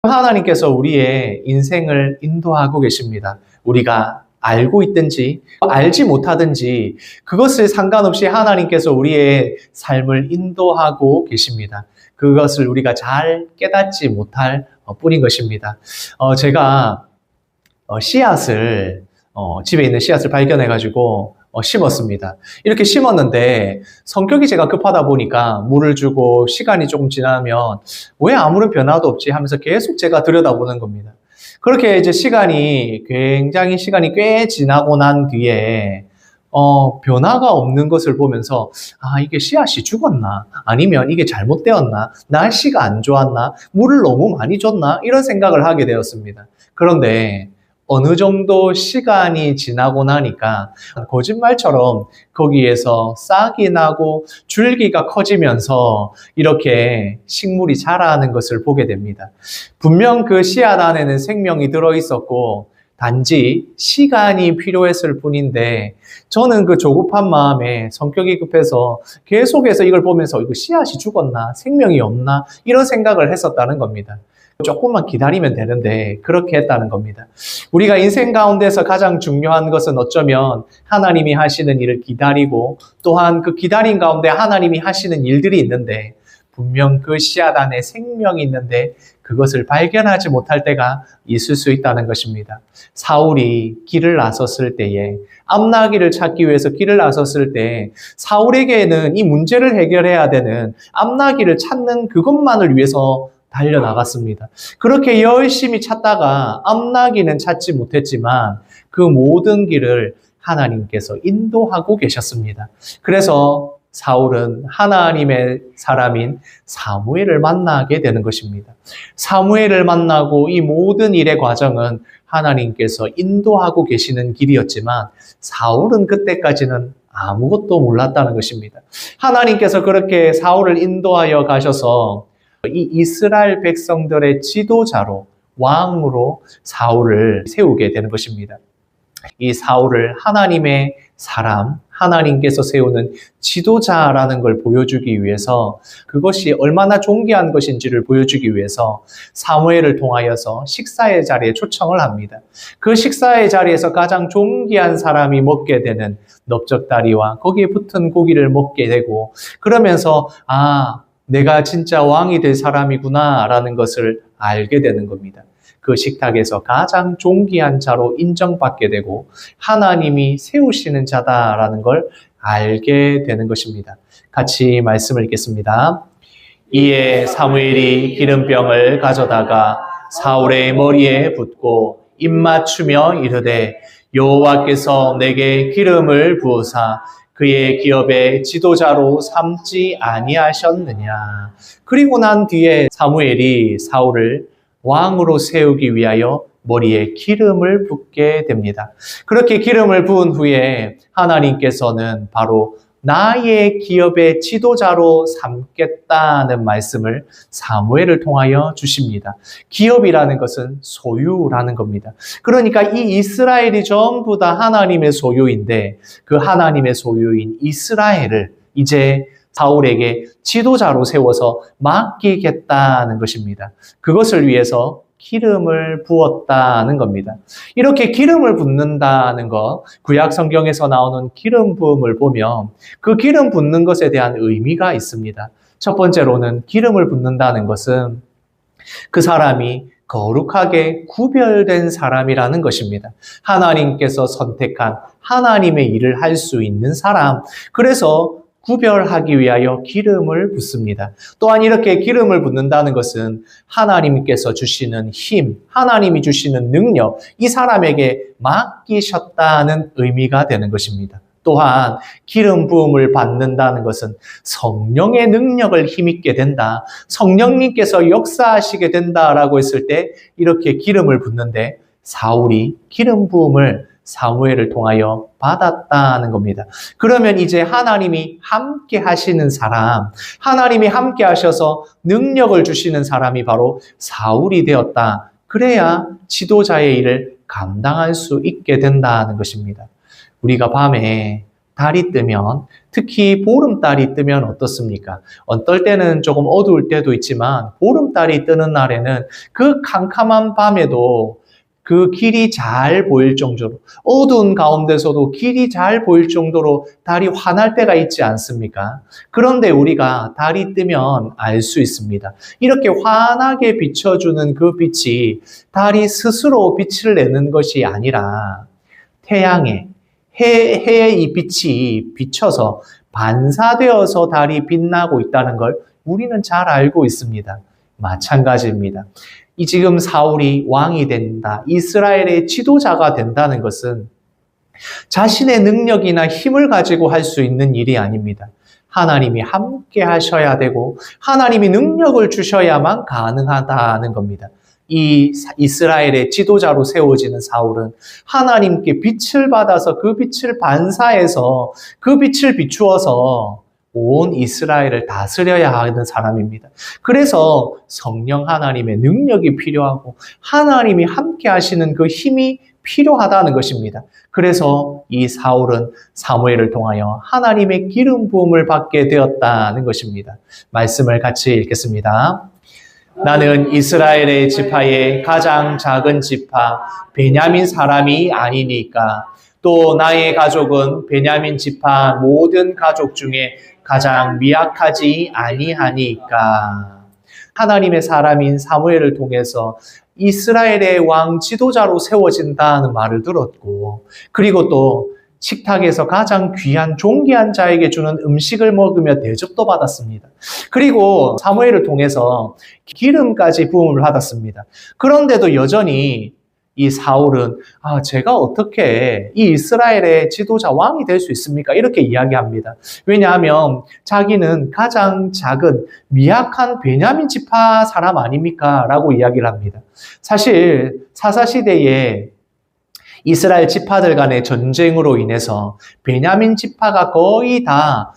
하나님께서 우리의 인생을 인도하고 계십니다. 우리가 알고 있든지 알지 못하든지 그것을 상관없이 하나님께서 우리의 삶을 인도하고 계십니다. 그것을 우리가 잘 깨닫지 못할 뿐인 것입니다. 제가 씨앗을 집에 있는 씨앗을 발견해가지고 심었습니다. 이렇게 심었는데 성격이 제가 급하다 보니까 물을 주고 시간이 조금 지나면 왜 아무런 변화도 없지 하면서 계속 제가 들여다보는 겁니다. 그렇게 이제 시간이 꽤 지나고 난 뒤에 변화가 없는 것을 보면서 이게 씨앗이 죽었나? 아니면 이게 잘못되었나? 날씨가 안 좋았나? 물을 너무 많이 줬나? 이런 생각을 하게 되었습니다. 그런데 어느 정도 시간이 지나고 나니까 거짓말처럼 거기에서 싹이 나고 줄기가 커지면서 이렇게 식물이 자라는 것을 보게 됩니다. 분명 그 씨앗 안에는 생명이 들어있었고 단지 시간이 필요했을 뿐인데 저는 그 조급한 마음에 성격이 급해서 계속해서 이걸 보면서 이거 씨앗이 죽었나? 생명이 없나? 이런 생각을 했었다는 겁니다. 조금만 기다리면 되는데 그렇게 했다는 겁니다. 우리가 인생 가운데서 가장 중요한 것은 어쩌면 하나님이 하시는 일을 기다리고 또한 그 기다림 가운데 하나님이 하시는 일들이 있는데 분명 그 씨앗 안에 생명이 있는데 그것을 발견하지 못할 때가 있을 수 있다는 것입니다. 사울이 길을 나섰을 때에 암나귀를 찾기 위해서 길을 나섰을 때 사울에게는 이 문제를 해결해야 되는 암나귀를 찾는 그것만을 위해서 달려나갔습니다. 그렇게 열심히 찾다가 암나귀는 찾지 못했지만 그 모든 길을 하나님께서 인도하고 계셨습니다. 그래서 사울은 하나님의 사람인 사무엘을 만나게 되는 것입니다. 사무엘을 만나고 이 모든 일의 과정은 하나님께서 인도하고 계시는 길이었지만 사울은 그때까지는 아무것도 몰랐다는 것입니다. 하나님께서 그렇게 사울을 인도하여 가셔서 이 이스라엘 백성들의 지도자로 왕으로 사울을 세우게 되는 것입니다. 이 사울을 하나님의 사람, 하나님께서 세우는 지도자라는 걸 보여주기 위해서 그것이 얼마나 존귀한 것인지를 보여주기 위해서 사무엘을 통하여서 식사의 자리에 초청을 합니다. 그 식사의 자리에서 가장 존귀한 사람이 먹게 되는 넓적다리와 거기에 붙은 고기를 먹게 되고 그러면서 내가 진짜 왕이 될 사람이구나 라는 것을 알게 되는 겁니다. 그 식탁에서 가장 존귀한 자로 인정받게 되고 하나님이 세우시는 자다라는 걸 알게 되는 것입니다. 같이 말씀을 읽겠습니다. 이에 사무엘이 기름병을 가져다가 사울의 머리에 붓고 입맞추며 이르되 여호와께서 내게 기름을 부으사 그의 기업의 지도자로 삼지 아니하셨느냐. 그리고 난 뒤에 사무엘이 사울을 왕으로 세우기 위하여 머리에 기름을 붓게 됩니다. 그렇게 기름을 부은 후에 하나님께서는 바로 나의 기업의 지도자로 삼겠다는 말씀을 사무엘을 통하여 주십니다. 기업이라는 것은 소유라는 겁니다. 그러니까 이 이스라엘이 전부 다 하나님의 소유인데 그 하나님의 소유인 이스라엘을 이제 사울에게 지도자로 세워서 맡기겠다는 것입니다. 그것을 위해서 기름을 부었다는 겁니다. 이렇게 기름을 붓는다는 것, 구약 성경에서 나오는 기름 부음을 보면 그 기름 붓는 것에 대한 의미가 있습니다. 첫 번째로는 기름을 붓는다는 것은 그 사람이 거룩하게 구별된 사람이라는 것입니다. 하나님께서 선택한 하나님의 일을 할 수 있는 사람. 그래서 구별하기 위하여 기름을 붓습니다. 또한 이렇게 기름을 붓는다는 것은 하나님께서 주시는 힘, 하나님이 주시는 능력, 이 사람에게 맡기셨다는 의미가 되는 것입니다. 또한 기름 부음을 받는다는 것은 성령의 능력을 힘입게 된다. 성령님께서 역사하시게 된다라고 했을 때 이렇게 기름을 붓는데 사울이 기름 부음을 사무엘을 통하여 받았다는 겁니다. 그러면 이제 하나님이 함께 하시는 사람, 하나님이 함께 하셔서 능력을 주시는 사람이 바로 사울이 되었다. 그래야 지도자의 일을 감당할 수 있게 된다는 것입니다. 우리가 밤에 달이 뜨면, 특히 보름달이 뜨면 어떻습니까? 어떨 때는 조금 어두울 때도 있지만 보름달이 뜨는 날에는 그 캄캄한 밤에도 그 길이 잘 보일 정도로, 어두운 가운데서도 길이 잘 보일 정도로 달이 환할 때가 있지 않습니까? 그런데 우리가 달이 뜨면 알 수 있습니다. 이렇게 환하게 비춰주는 그 빛이 달이 스스로 빛을 내는 것이 아니라 태양의, 해의 이 빛이 비쳐서 반사되어서 달이 빛나고 있다는 걸 우리는 잘 알고 있습니다. 마찬가지입니다. 이 지금 사울이 왕이 된다, 이스라엘의 지도자가 된다는 것은 자신의 능력이나 힘을 가지고 할 수 있는 일이 아닙니다. 하나님이 함께 하셔야 되고 하나님이 능력을 주셔야만 가능하다는 겁니다. 이 이스라엘의 지도자로 세워지는 사울은 하나님께 빛을 받아서 그 빛을 반사해서 그 빛을 비추어서 온 이스라엘을 다스려야 하는 사람입니다. 그래서 성령 하나님의 능력이 필요하고 하나님이 함께 하시는 그 힘이 필요하다는 것입니다. 그래서 이 사울은 사무엘을 통하여 하나님의 기름 부음을 받게 되었다는 것입니다. 말씀을 같이 읽겠습니다. 나는 이스라엘의 지파의 가장 작은 지파 베냐민 사람이 아니니까 또 나의 가족은 베냐민 지파 모든 가족 중에 가장 미약하지 아니하니까. 하나님의 사람인 사무엘을 통해서 이스라엘의 왕 지도자로 세워진다는 말을 들었고, 그리고 또 식탁에서 가장 귀한 존귀한 자에게 주는 음식을 먹으며 대접도 받았습니다. 그리고 사무엘을 통해서 기름까지 부음을 받았습니다. 그런데도 여전히 이 사울은 제가 어떻게 이 이스라엘의 지도자 왕이 될 수 있습니까? 이렇게 이야기합니다. 왜냐하면 자기는 가장 작은 미약한 베냐민 지파 사람 아닙니까? 라고 이야기를 합니다. 사실 사사시대에 이스라엘 지파들 간의 전쟁으로 인해서 베냐민 지파가 거의 다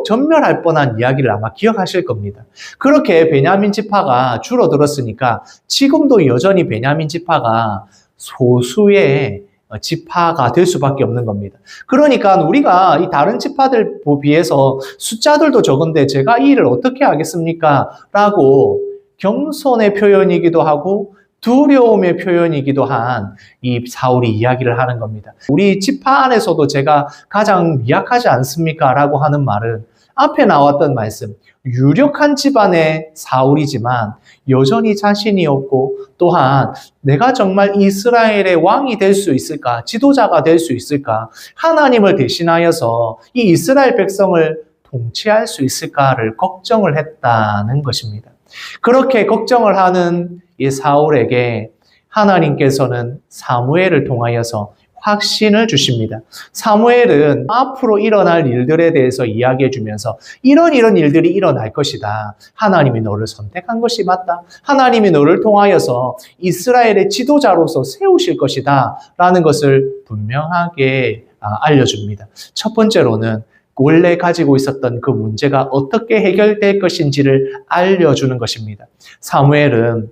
전멸할 뻔한 이야기를 아마 기억하실 겁니다. 그렇게 베냐민 지파가 줄어들었으니까 지금도 여전히 베냐민 지파가 소수의 지파가 될 수밖에 없는 겁니다. 그러니까 우리가 이 다른 지파들 비해서 숫자들도 적은데 제가 이 일을 어떻게 하겠습니까? 라고 겸손의 표현이기도 하고 두려움의 표현이기도 한 이 사울이 이야기를 하는 겁니다. 우리 지파 안에서도 제가 가장 미약하지 않습니까? 라고 하는 말은 앞에 나왔던 말씀, 유력한 집안의 사울이지만 여전히 자신이 없고 또한 내가 정말 이스라엘의 왕이 될 수 있을까? 지도자가 될 수 있을까? 하나님을 대신하여서 이 이스라엘 백성을 통치할 수 있을까를 걱정을 했다는 것입니다. 그렇게 걱정을 하는 이 사울에게 하나님께서는 사무엘을 통하여서 확신을 주십니다. 사무엘은 앞으로 일어날 일들에 대해서 이야기해 주면서 이런 일들이 일어날 것이다. 하나님이 너를 선택한 것이 맞다. 하나님이 너를 통하여서 이스라엘의 지도자로서 세우실 것이다. 라는 것을 분명하게 알려줍니다. 첫 번째로는 원래 가지고 있었던 그 문제가 어떻게 해결될 것인지를 알려주는 것입니다. 사무엘은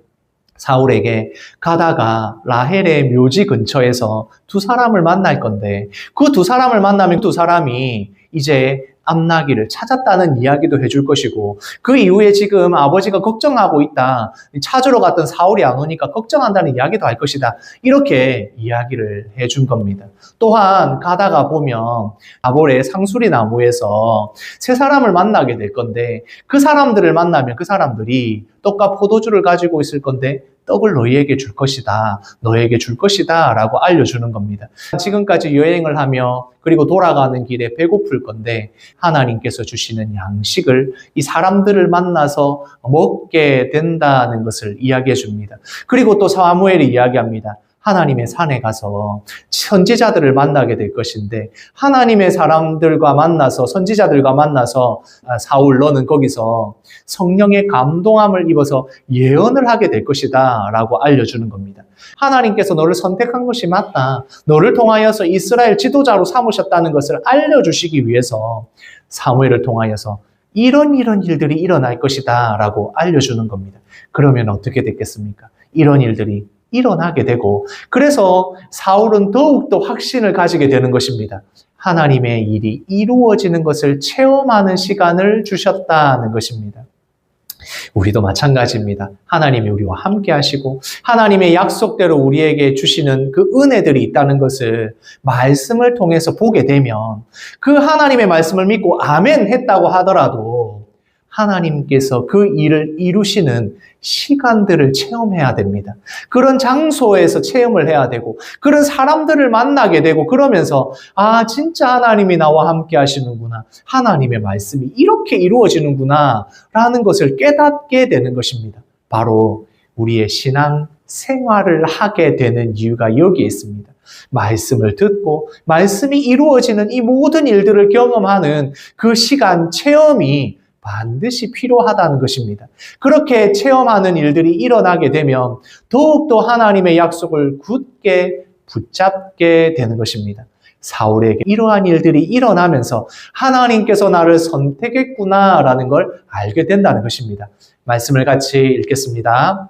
사울에게 가다가 라헬의 묘지 근처에서 두 사람을 만날 건데 그 두 사람을 만나면 두 사람이 이제 암나기를 찾았다는 이야기도 해줄 것이고 그 이후에 지금 아버지가 걱정하고 있다. 찾으러 갔던 사울이 안 오니까 걱정한다는 이야기도 할 것이다. 이렇게 이야기를 해준 겁니다. 또한 가다가 보면 아볼의 상수리 나무에서 세 사람을 만나게 될 건데 그 사람들을 만나면 그 사람들이 떡과 포도주를 가지고 있을 건데 떡을 너희에게 줄 것이다. 너에게 줄 것이다. 라고 알려주는 겁니다. 지금까지 여행을 하며 그리고 돌아가는 길에 배고플 건데 하나님께서 주시는 양식을 이 사람들을 만나서 먹게 된다는 것을 이야기해 줍니다. 그리고 또 사무엘이 이야기합니다. 하나님의 산에 가서 선지자들을 만나게 될 것인데 하나님의 사람들과 만나서 선지자들과 만나서 사울 너는 거기서 성령의 감동함을 입어서 예언을 하게 될 것이다 라고 알려주는 겁니다. 하나님께서 너를 선택한 것이 맞다. 너를 통하여서 이스라엘 지도자로 삼으셨다는 것을 알려주시기 위해서 사무엘을 통하여서 이런 일들이 일어날 것이다 라고 알려주는 겁니다. 그러면 어떻게 됐겠습니까? 이런 일들이 일어나게 되고 그래서 사울은 더욱더 확신을 가지게 되는 것입니다. 하나님의 일이 이루어지는 것을 체험하는 시간을 주셨다는 것입니다. 우리도 마찬가지입니다. 하나님이 우리와 함께 하시고 하나님의 약속대로 우리에게 주시는 그 은혜들이 있다는 것을 말씀을 통해서 보게 되면 그 하나님의 말씀을 믿고 아멘 했다고 하더라도 하나님께서 그 일을 이루시는 시간들을 체험해야 됩니다. 그런 장소에서 체험을 해야 되고 그런 사람들을 만나게 되고 그러면서 아 진짜 하나님이 나와 함께 하시는구나. 하나님의 말씀이 이렇게 이루어지는구나 라는 것을 깨닫게 되는 것입니다. 바로 우리의 신앙 생활을 하게 되는 이유가 여기에 있습니다. 말씀을 듣고 말씀이 이루어지는 이 모든 일들을 경험하는 그 시간 체험이 반드시 필요하다는 것입니다. 그렇게 체험하는 일들이 일어나게 되면 더욱더 하나님의 약속을 굳게 붙잡게 되는 것입니다. 사울에게 이러한 일들이 일어나면서 하나님께서 나를 선택했구나라는 걸 알게 된다는 것입니다. 말씀을 같이 읽겠습니다.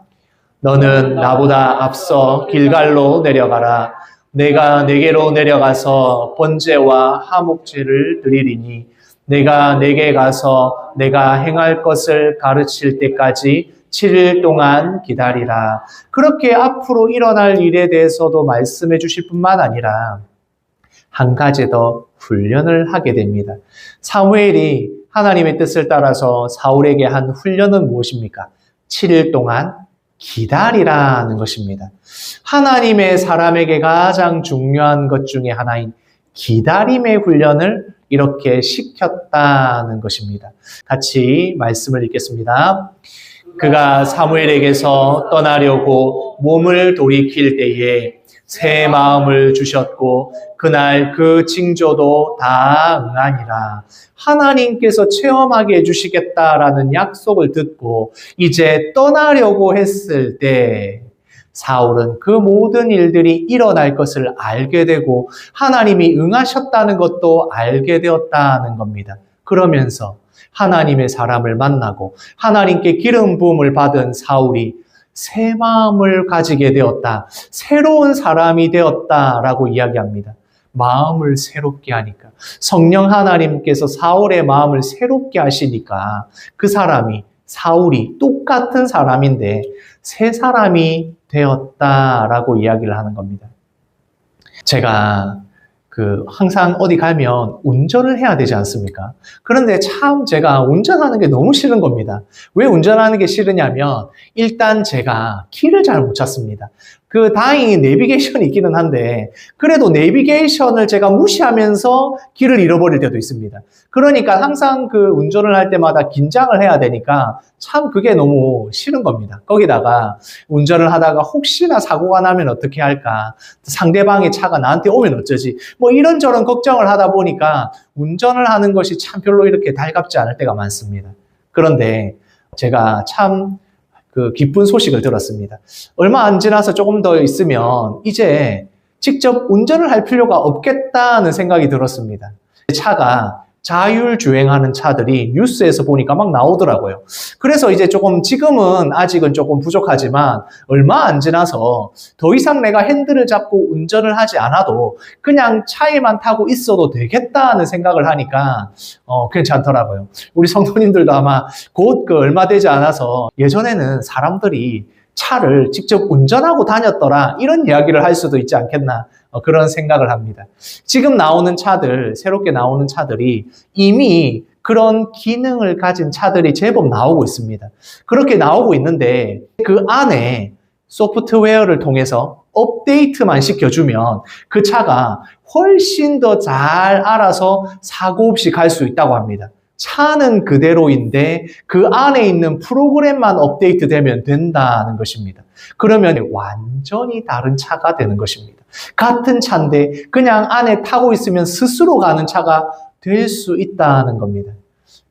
너는 나보다 앞서 길갈로 내려가라. 내가 내게로 내려가서 번제와 화목제를 드리리니 내가 내게 가서 내가 행할 것을 가르칠 때까지 7일 동안 기다리라. 그렇게 앞으로 일어날 일에 대해서도 말씀해 주실 뿐만 아니라 한 가지 더 훈련을 하게 됩니다. 사무엘이 하나님의 뜻을 따라서 사울에게 한 훈련은 무엇입니까? 7일 동안 기다리라는 것입니다. 하나님의 사람에게 가장 중요한 것 중에 하나인 기다림의 훈련을 이렇게 시켰다는 것입니다. 같이 말씀을 읽겠습니다. 그가 사무엘에게서 떠나려고 몸을 돌이킬 때에 새 마음을 주셨고 그날 그 징조도 다 응하니라. 하나님께서 체험하게 해주시겠다라는 약속을 듣고 이제 떠나려고 했을 때 사울은 그 모든 일들이 일어날 것을 알게 되고 하나님이 응하셨다는 것도 알게 되었다는 겁니다. 그러면서 하나님의 사람을 만나고 하나님께 기름 부음을 받은 사울이 새 마음을 가지게 되었다. 새로운 사람이 되었다라고 이야기합니다. 마음을 새롭게 하니까 성령 하나님께서 사울의 마음을 새롭게 하시니까 그 사람이 사울이 똑같은 사람인데 새 사람이 되었다라고 이야기를 하는 겁니다. 제가 항상 어디 가면 운전을 해야 되지 않습니까? 그런데 참 제가 운전하는 게 너무 싫은 겁니다. 왜 운전하는 게 싫으냐면 일단 제가 길을 잘 못 찾습니다. 다행히 내비게이션이 있기는 한데 그래도 내비게이션을 제가 무시하면서 길을 잃어버릴 때도 있습니다. 그러니까 항상 운전을 할 때마다 긴장을 해야 되니까 참 그게 너무 싫은 겁니다. 거기다가 운전을 하다가 혹시나 사고가 나면 어떻게 할까? 상대방의 차가 나한테 오면 어쩌지? 뭐 이런저런 걱정을 하다 보니까 운전을 하는 것이 참 별로 이렇게 달갑지 않을 때가 많습니다. 그런데 제가 참 기쁜 소식을 들었습니다. 얼마 안 지나서 조금 더 있으면 이제 직접 운전을 할 필요가 없겠다는 생각이 들었습니다. 차가 자율주행하는 차들이 뉴스에서 보니까 막 나오더라고요. 그래서 이제 지금은 아직은 조금 부족하지만 얼마 안 지나서 더 이상 내가 핸들을 잡고 운전을 하지 않아도 그냥 차에만 타고 있어도 되겠다는 생각을 하니까 괜찮더라고요. 우리 성도님들도 아마 곧 얼마 되지 않아서 예전에는 사람들이 차를 직접 운전하고 다녔더라 이런 이야기를 할 수도 있지 않겠나 그런 생각을 합니다. 지금 나오는 차들, 새롭게 나오는 차들이 이미 그런 기능을 가진 차들이 제법 나오고 있습니다. 그렇게 나오고 있는데 그 안에 소프트웨어를 통해서 업데이트만 시켜주면 그 차가 훨씬 더 잘 알아서 사고 없이 갈 수 있다고 합니다. 차는 그대로인데 그 안에 있는 프로그램만 업데이트되면 된다는 것입니다. 그러면 완전히 다른 차가 되는 것입니다. 같은 차인데 그냥 안에 타고 있으면 스스로 가는 차가 될 수 있다는 겁니다.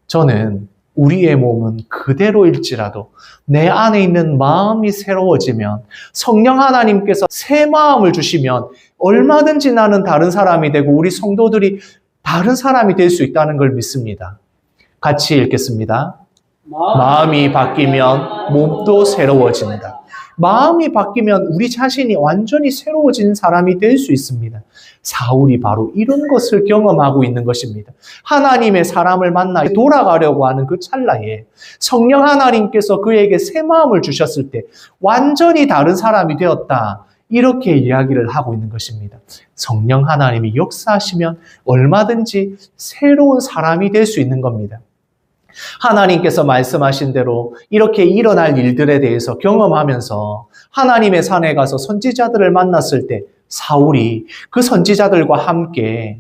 저는 우리의 몸은 그대로일지라도 내 안에 있는 마음이 새로워지면 성령 하나님께서 새 마음을 주시면 얼마든지 나는 다른 사람이 되고 우리 성도들이 다른 사람이 될 수 있다는 걸 믿습니다. 같이 읽겠습니다. 마음이 바뀌면 몸도 새로워진다. 마음이 바뀌면 우리 자신이 완전히 새로워진 사람이 될 수 있습니다. 사울이 바로 이런 것을 경험하고 있는 것입니다. 하나님의 사람을 만나 돌아가려고 하는 그 찰나에 성령 하나님께서 그에게 새 마음을 주셨을 때 완전히 다른 사람이 되었다. 이렇게 이야기를 하고 있는 것입니다. 성령 하나님이 역사하시면 얼마든지 새로운 사람이 될 수 있는 겁니다. 하나님께서 말씀하신 대로 이렇게 일어날 일들에 대해서 경험하면서 하나님의 산에 가서 선지자들을 만났을 때 사울이 그 선지자들과 함께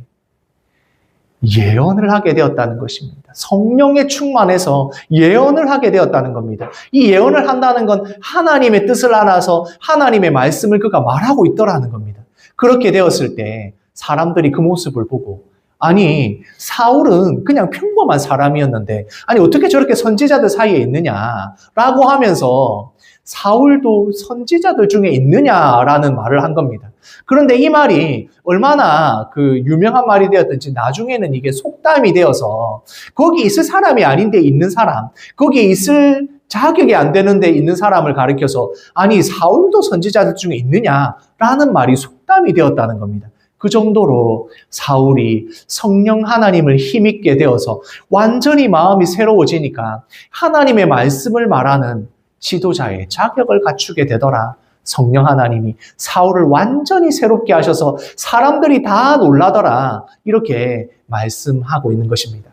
예언을 하게 되었다는 것입니다. 성령에 충만해서 예언을 하게 되었다는 겁니다. 이 예언을 한다는 건 하나님의 뜻을 알아서 하나님의 말씀을 그가 말하고 있더라는 겁니다. 그렇게 되었을 때 사람들이 그 모습을 보고 아니 사울은 그냥 평범한 사람이었는데 아니 어떻게 저렇게 선지자들 사이에 있느냐라고 하면서 사울도 선지자들 중에 있느냐라는 말을 한 겁니다. 그런데 이 말이 얼마나 그 유명한 말이 되었든지 나중에는 이게 속담이 되어서 거기 있을 사람이 아닌데 있는 사람, 거기 있을 자격이 안 되는데 있는 사람을 가리켜서 아니 사울도 선지자들 중에 있느냐라는 말이 속담이 되었다는 겁니다. 그 정도로 사울이 성령 하나님을 힘있게 되어서 완전히 마음이 새로워지니까 하나님의 말씀을 말하는 지도자의 자격을 갖추게 되더라. 성령 하나님이 사울을 완전히 새롭게 하셔서 사람들이 다 놀라더라. 이렇게 말씀하고 있는 것입니다.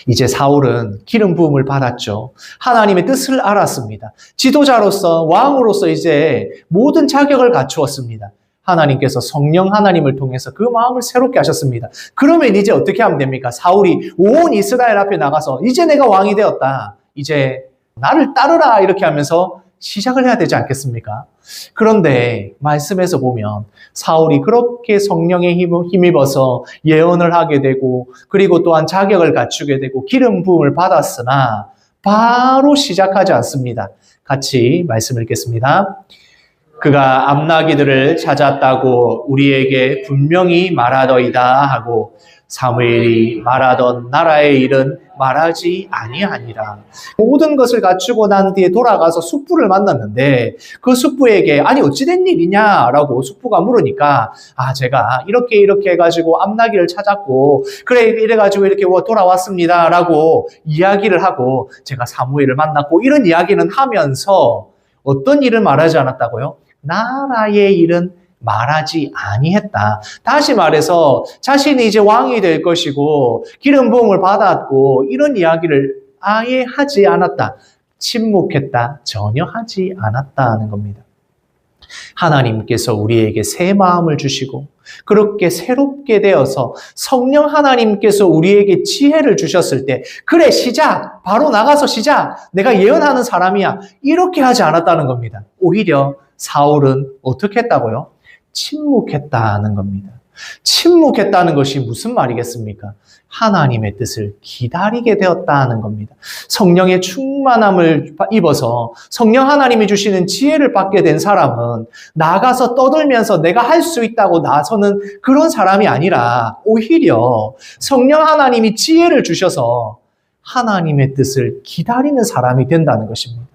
이제 사울은 기름 부음을 받았죠. 하나님의 뜻을 알았습니다. 지도자로서 왕으로서 이제 모든 자격을 갖추었습니다. 하나님께서 성령 하나님을 통해서 그 마음을 새롭게 하셨습니다. 그러면 이제 어떻게 하면 됩니까? 사울이 온 이스라엘 앞에 나가서 이제 내가 왕이 되었다. 이제 나를 따르라 이렇게 하면서 시작을 해야 되지 않겠습니까? 그런데 말씀에서 보면 사울이 그렇게 성령에 힘입어서 예언을 하게 되고 그리고 또한 자격을 갖추게 되고 기름 부음을 받았으나 바로 시작하지 않습니다. 같이 말씀 읽겠습니다. 그가 암나기들을 찾았다고 우리에게 분명히 말하더이다 하고 사무엘이 말하던 나라의 일은 말하지 아니하니라. 모든 것을 갖추고 난 뒤에 돌아가서 숙부를 만났는데 그 숙부에게 아니 어찌 된 일이냐라고 숙부가 물으니까 제가 이렇게 해가지고 암나기를 찾았고 그래 이래가지고 이렇게 돌아왔습니다라고 이야기를 하고 제가 사무엘을 만났고 이런 이야기는 하면서 어떤 일을 말하지 않았다고요? 나라의 일은 말하지 아니했다. 다시 말해서 자신이 이제 왕이 될 것이고 기름 부음을 받았고 이런 이야기를 아예 하지 않았다. 침묵했다. 전혀 하지 않았다는 겁니다. 하나님께서 우리에게 새 마음을 주시고 그렇게 새롭게 되어서 성령 하나님께서 우리에게 지혜를 주셨을 때 그래 시작! 바로 나가서 시작! 내가 예언하는 사람이야. 이렇게 하지 않았다는 겁니다. 오히려 사울은 어떻게 했다고요? 침묵했다는 겁니다. 침묵했다는 것이 무슨 말이겠습니까? 하나님의 뜻을 기다리게 되었다는 겁니다. 성령의 충만함을 입어서 성령 하나님이 주시는 지혜를 받게 된 사람은 나가서 떠들면서 내가 할 수 있다고 나서는 그런 사람이 아니라 오히려 성령 하나님이 지혜를 주셔서 하나님의 뜻을 기다리는 사람이 된다는 것입니다.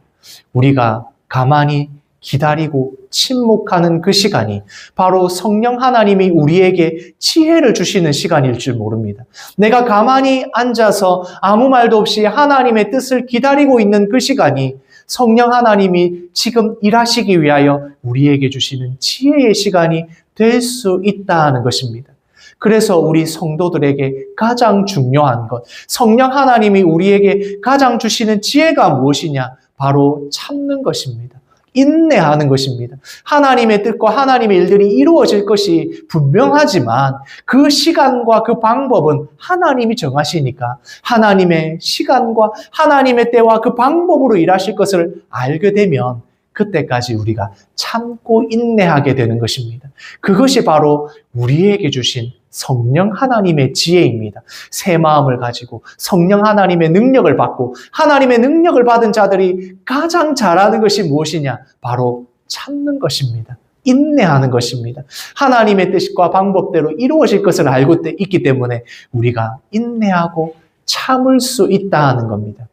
우리가 가만히 기다리고 침묵하는 그 시간이 바로 성령 하나님이 우리에게 지혜를 주시는 시간일 줄 모릅니다. 내가 가만히 앉아서 아무 말도 없이 하나님의 뜻을 기다리고 있는 그 시간이 성령 하나님이 지금 일하시기 위하여 우리에게 주시는 지혜의 시간이 될 수 있다는 것입니다. 그래서 우리 성도들에게 가장 중요한 것, 성령 하나님이 우리에게 가장 주시는 지혜가 무엇이냐? 바로 참는 것입니다. 인내하는 것입니다. 하나님의 뜻과 하나님의 일들이 이루어질 것이 분명하지만 그 시간과 그 방법은 하나님이 정하시니까 하나님의 시간과 하나님의 때와 그 방법으로 일하실 것을 알게 되면 그때까지 우리가 참고 인내하게 되는 것입니다. 그것이 바로 우리에게 주신 성령 하나님의 지혜입니다. 새 마음을 가지고 성령 하나님의 능력을 받고 하나님의 능력을 받은 자들이 가장 잘하는 것이 무엇이냐? 바로 참는 것입니다. 인내하는 것입니다. 하나님의 뜻과 방법대로 이루어질 것을 알고 있기 때문에 우리가 인내하고 참을 수 있다는 겁니다.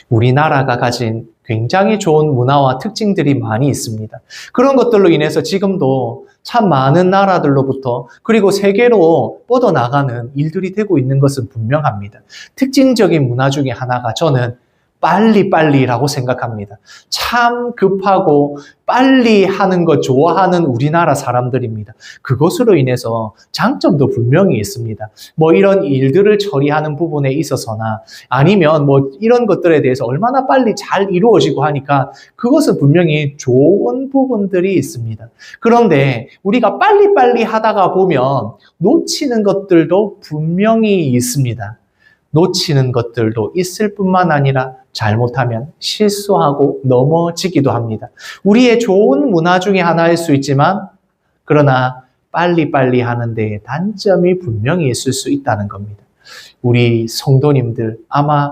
우리나라가 가진 굉장히 좋은 문화와 특징들이 많이 있습니다. 그런 것들로 인해서 지금도 참 많은 나라들로부터 그리고 세계로 뻗어나가는 일들이 되고 있는 것은 분명합니다. 특징적인 문화 중에 하나가 저는 빨리빨리라고 생각합니다. 참 급하고 빨리 하는 것 좋아하는 우리나라 사람들입니다. 그것으로 인해서 장점도 분명히 있습니다. 뭐 이런 일들을 처리하는 부분에 있어서나 아니면 뭐 이런 것들에 대해서 얼마나 빨리 잘 이루어지고 하니까 그것은 분명히 좋은 부분들이 있습니다. 그런데 우리가 빨리빨리 하다가 보면 놓치는 것들도 분명히 있습니다. 놓치는 것들도 있을 뿐만 아니라 잘못하면 실수하고 넘어지기도 합니다. 우리의 좋은 문화 중에 하나일 수 있지만 그러나 빨리빨리 하는 데에 단점이 분명히 있을 수 있다는 겁니다. 우리 성도님들 아마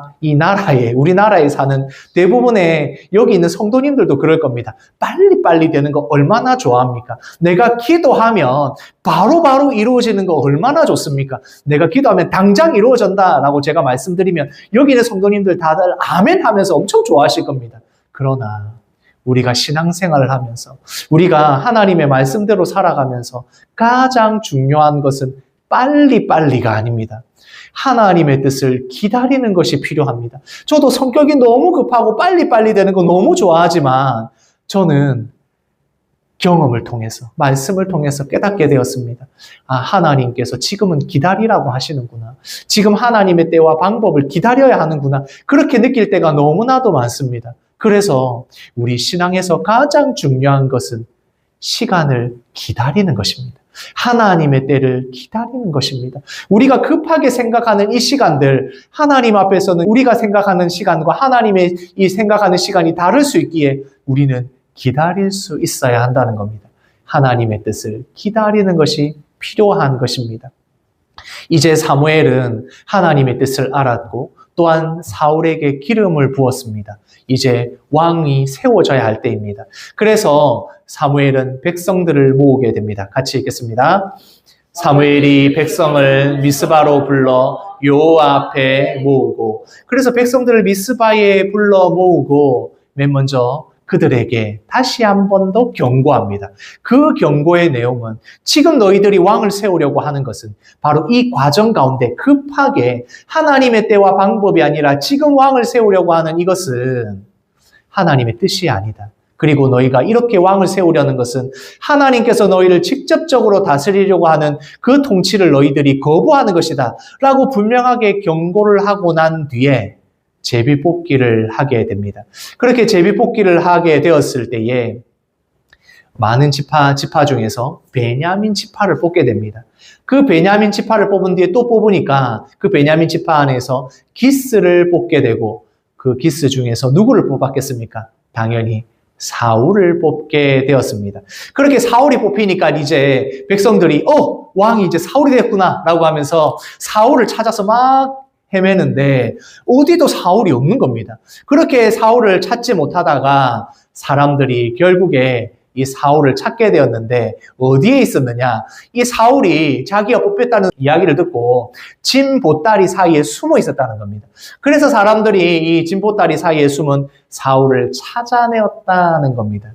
우리나라에 사는 대부분의 여기 있는 성도님들도 그럴 겁니다. 빨리빨리 되는 거 얼마나 좋아합니까? 내가 기도하면 바로바로 이루어지는 거 얼마나 좋습니까? 내가 기도하면 당장 이루어진다라고 제가 말씀드리면 여기 있는 성도님들 다들 아멘 하면서 엄청 좋아하실 겁니다. 그러나 우리가 신앙생활을 하면서 우리가 하나님의 말씀대로 살아가면서 가장 중요한 것은 빨리빨리가 아닙니다. 하나님의 뜻을 기다리는 것이 필요합니다. 저도 성격이 너무 급하고 빨리빨리 되는 거 너무 좋아하지만 저는 경험을 통해서, 말씀을 통해서 깨닫게 되었습니다. 아, 하나님께서 지금은 기다리라고 하시는구나. 지금 하나님의 때와 방법을 기다려야 하는구나. 그렇게 느낄 때가 너무나도 많습니다. 그래서 우리 신앙에서 가장 중요한 것은 시간을 기다리는 것입니다. 하나님의 때를 기다리는 것입니다. 우리가 급하게 생각하는 이 시간들, 하나님 앞에서는 우리가 생각하는 시간과 하나님의 이 생각하는 시간이 다를 수 있기에 우리는 기다릴 수 있어야 한다는 겁니다. 하나님의 뜻을 기다리는 것이 필요한 것입니다. 이제 사무엘은 하나님의 뜻을 알았고 또한 사울에게 기름을 부었습니다. 이제 왕이 세워져야 할 때입니다. 그래서 사무엘은 백성들을 모으게 됩니다. 같이 읽겠습니다. 사무엘이 백성을 미스바로 불러 여호와 앞에 모으고, 그래서 백성들을 미스바에 불러 모으고 맨 먼저 그들에게 다시 한 번 더 경고합니다. 그 경고의 내용은 지금 너희들이 왕을 세우려고 하는 것은 바로 이 과정 가운데 급하게 하나님의 때와 방법이 아니라 지금 왕을 세우려고 하는 이것은 하나님의 뜻이 아니다. 그리고 너희가 이렇게 왕을 세우려는 것은 하나님께서 너희를 직접적으로 다스리려고 하는 그 통치를 너희들이 거부하는 것이다 라고 분명하게 경고를 하고 난 뒤에 제비뽑기를 하게 됩니다. 그렇게 제비뽑기를 하게 되었을 때에 많은 지파 중에서 베냐민 지파를 뽑게 됩니다. 그 베냐민 지파를 뽑은 뒤에 또 뽑으니까 그 베냐민 지파 안에서 기스를 뽑게 되고 그 기스 중에서 누구를 뽑았겠습니까? 당연히 사울을 뽑게 되었습니다. 그렇게 사울이 뽑히니까 이제 백성들이 왕이 이제 사울이 됐구나 라고 하면서 사울을 찾아서 막 헤매는데 어디도 사울이 없는 겁니다. 그렇게 사울을 찾지 못하다가 사람들이 결국에 이 사울을 찾게 되었는데 어디에 있었느냐? 이 사울이 자기가 뽑혔다는 이야기를 듣고 진 보따리 사이에 숨어 있었다는 겁니다. 그래서 사람들이 이 진 보따리 사이에 숨은 사울을 찾아내었다는 겁니다.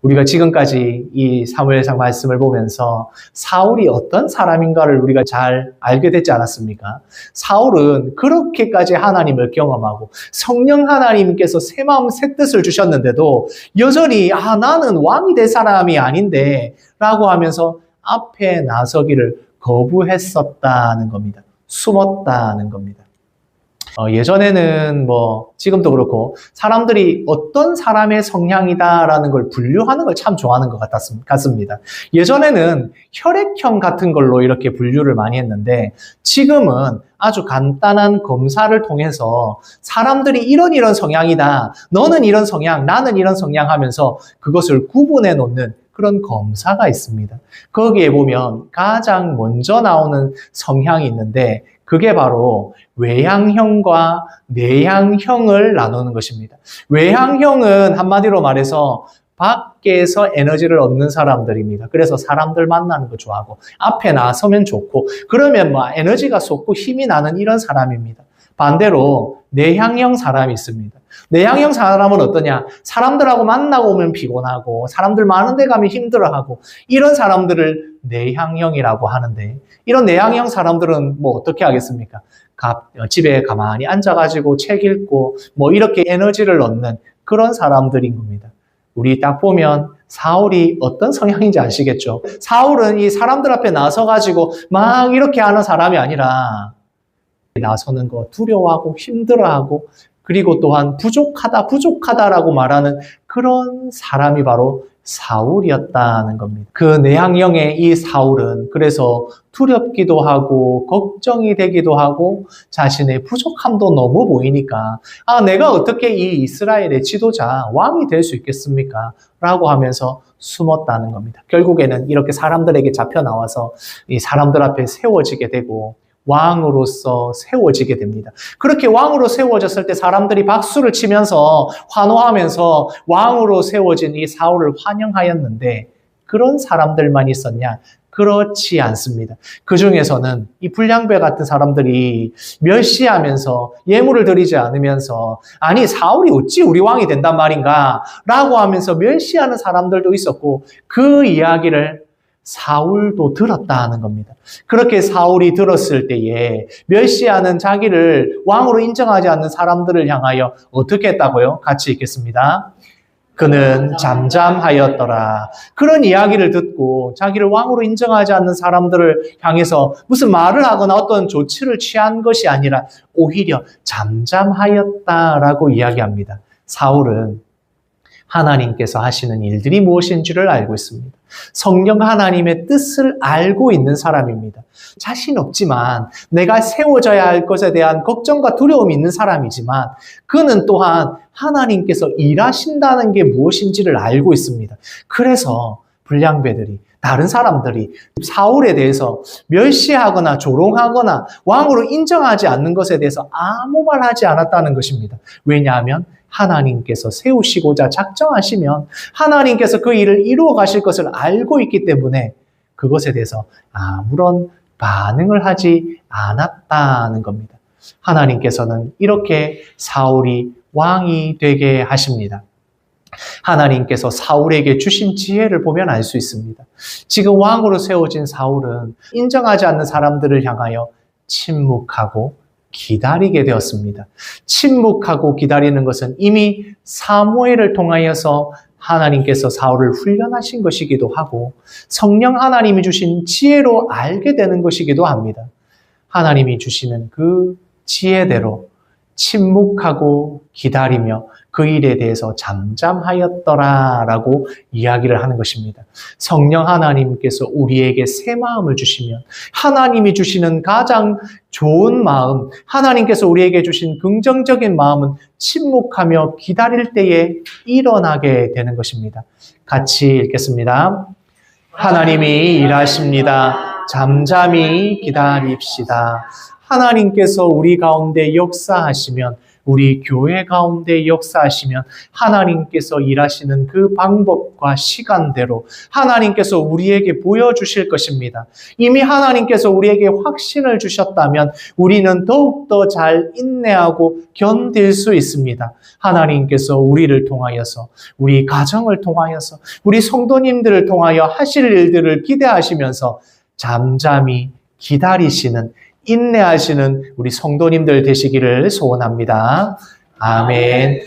우리가 지금까지 이 사무엘상 말씀을 보면서 사울이 어떤 사람인가를 우리가 잘 알게 됐지 않았습니까? 사울은 그렇게까지 하나님을 경험하고 성령 하나님께서 새 마음 새 뜻을 주셨는데도 여전히 나는 왕이 될 사람이 아닌데 라고 하면서 앞에 나서기를 거부했었다는 겁니다. 숨었다는 겁니다. 예전에는 지금도 그렇고 사람들이 어떤 사람의 성향이다라는 걸 분류하는 걸 참 좋아하는 것 같습니다. 예전에는 혈액형 같은 걸로 이렇게 분류를 많이 했는데 지금은 아주 간단한 검사를 통해서 사람들이 이런 성향이다. 너는 이런 성향, 나는 이런 성향 하면서 그것을 구분해 놓는 그런 검사가 있습니다. 거기에 보면 가장 먼저 나오는 성향이 있는데 그게 바로 외향형과 내향형을 나누는 것입니다. 외향형은 한마디로 말해서 밖에서 에너지를 얻는 사람들입니다. 그래서 사람들 만나는 거 좋아하고 앞에 나서면 좋고 그러면 에너지가 솟고 힘이 나는 이런 사람입니다. 반대로 내향형 사람이 있습니다. 내향형 사람은 어떠냐? 사람들하고 만나고 오면 피곤하고 사람들 많은 데 가면 힘들어하고 이런 사람들을 내향형이라고 하는데 이런 내향형 사람들은 뭐 어떻게 하겠습니까? 집에 가만히 앉아가지고 책 읽고 뭐 이렇게 에너지를 얻는 그런 사람들인 겁니다. 우리 딱 보면 사울이 어떤 성향인지 아시겠죠? 사울은 이 사람들 앞에 나서가지고 막 이렇게 하는 사람이 아니라 나서는 거 두려워하고 힘들어하고 그리고 또한 부족하다라고 말하는 그런 사람이 바로 사울이었다는 겁니다. 그 내향형의 이 사울은 그래서 두렵기도 하고 걱정이 되기도 하고 자신의 부족함도 너무 보이니까 내가 어떻게 이 이스라엘의 지도자 왕이 될 수 있겠습니까? 라고 하면서 숨었다는 겁니다. 결국에는 이렇게 사람들에게 잡혀 나와서 이 사람들 앞에 세워지게 되고 왕으로서 세워지게 됩니다. 그렇게 왕으로 세워졌을 때 사람들이 박수를 치면서 환호하면서 왕으로 세워진 이 사울을 환영하였는데 그런 사람들만 있었냐? 그렇지 않습니다. 그 중에서는 이 불량배 같은 사람들이 멸시하면서 예물을 드리지 않으면서 아니 사울이 어찌 우리 왕이 된단 말인가? 라고 하면서 멸시하는 사람들도 있었고 그 이야기를 사울도 들었다는 겁니다. 그렇게 사울이 들었을 때에 멸시하는 자기를 왕으로 인정하지 않는 사람들을 향하여 어떻게 했다고요? 같이 읽겠습니다. 그는 잠잠하였더라. 그런 이야기를 듣고 자기를 왕으로 인정하지 않는 사람들을 향해서 무슨 말을 하거나 어떤 조치를 취한 것이 아니라 오히려 잠잠하였다라고 이야기합니다. 사울은 하나님께서 하시는 일들이 무엇인지를 알고 있습니다. 성령 하나님의 뜻을 알고 있는 사람입니다. 자신 없지만 내가 세워져야 할 것에 대한 걱정과 두려움이 있는 사람이지만 그는 또한 하나님께서 일하신다는 게 무엇인지를 알고 있습니다. 그래서 불량배들이 다른 사람들이 사울에 대해서 멸시하거나 조롱하거나 왕으로 인정하지 않는 것에 대해서 아무 말 하지 않았다는 것입니다. 왜냐하면 하나님께서 세우시고자 작정하시면 하나님께서 그 일을 이루어 가실 것을 알고 있기 때문에 그것에 대해서 아무런 반응을 하지 않았다는 겁니다. 하나님께서는 이렇게 사울이 왕이 되게 하십니다. 하나님께서 사울에게 주신 지혜를 보면 알 수 있습니다. 지금 왕으로 세워진 사울은 인정하지 않는 사람들을 향하여 침묵하고 기다리게 되었습니다. 침묵하고 기다리는 것은 이미 사무엘을 통하여서 하나님께서 사울을 훈련하신 것이기도 하고 성령 하나님이 주신 지혜로 알게 되는 것이기도 합니다. 하나님이 주시는 그 지혜대로 침묵하고 기다리며 그 일에 대해서 잠잠하였더라라고 이야기를 하는 것입니다. 성령 하나님께서 우리에게 새 마음을 주시면 하나님이 주시는 가장 좋은 마음, 하나님께서 우리에게 주신 긍정적인 마음은 침묵하며 기다릴 때에 일어나게 되는 것입니다. 같이 읽겠습니다. 하나님이 일하십니다. 잠잠히 기다립시다. 하나님께서 우리 가운데 역사하시면 우리 교회 가운데 역사하시면 하나님께서 일하시는 그 방법과 시간대로 하나님께서 우리에게 보여주실 것입니다. 이미 하나님께서 우리에게 확신을 주셨다면 우리는 더욱더 잘 인내하고 견딜 수 있습니다. 하나님께서 우리를 통하여서 우리 가정을 통하여서 우리 성도님들을 통하여 하실 일들을 기대하시면서 잠잠히 기다리시는 인내하시는 우리 성도님들 되시기를 소원합니다. 아멘.